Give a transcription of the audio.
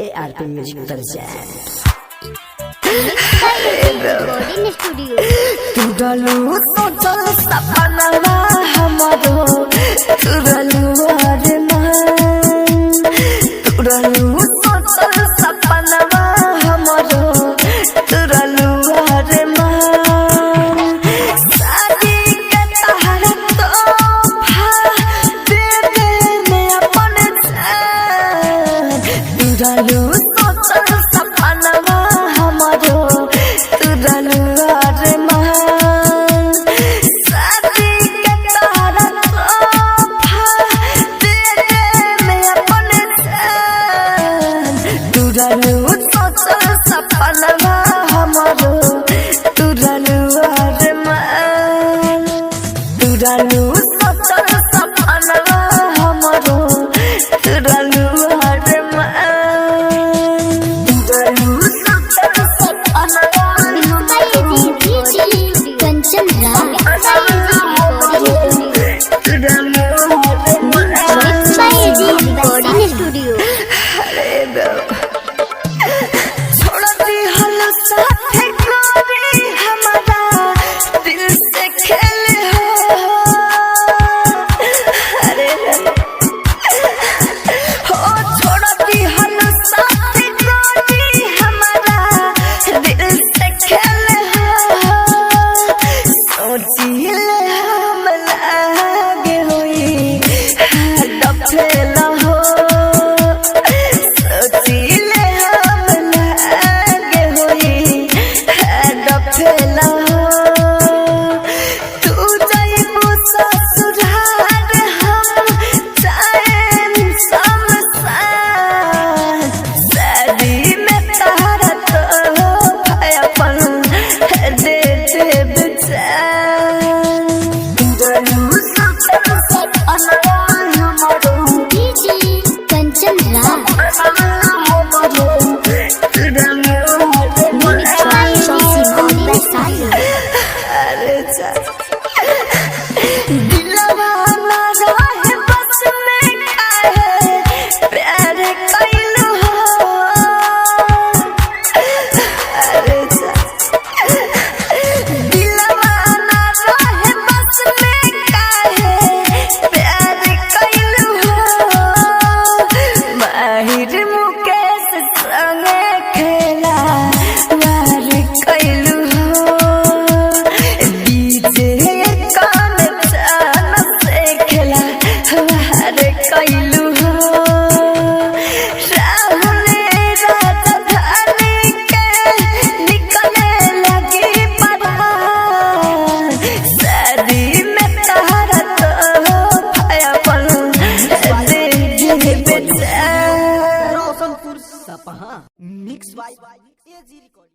ARP music present. तू डालू सोचल सपनवा हमरो, तू डालू अरमान, तू डालू सोचल सपनवा हमरो, तू डालू अरमान। शादी के तहर तोहफा दे दे मैं अपन जान, तू डालू सोचल सपनवा हमरो, तू डालू अरमान। शादी के तहर तोहफा दे दे मैं अपन जान, तू डालू सोचल सपनवा हमरो, तू डालू अरमान, तू डालू सोचल सपनवा हमरो, तू डालू अरमान, तू डालू सोचल सपनवा कंचन स्टूडियो। छोड़ती हल साथे गोरी हमारा दिल से खेले हो। अरे हो छोड़ती हल साथे गोरी हमारा दिल से खेले हो। सोचिले हम लागे होई डफेला हो, सोचिले हम लागे होई डफेला हो। तू जाइबू ससुराल हम जाएम शमशान, शादी में तहरा तोहफा अपन दे देब जान। तू डालू सोचल सपनवा हमरो, कंचन अरे दिलवा ना रहे बस में काहे प्यार कैलू हो। अरे दिलवा ना रहे बस में काहे प्यार कैलू हो। माहिर मुकेश संगे खेला वार कैलू हो। डीजे कान चान से खेला वार कैलू हो। राहुल राजधानी के निकले लगी परान, शादी में तहरा तोहफा अपन दे देब जान। रोशनपुर सपहा मिक्स बाय एजी रिकॉर्डिंग।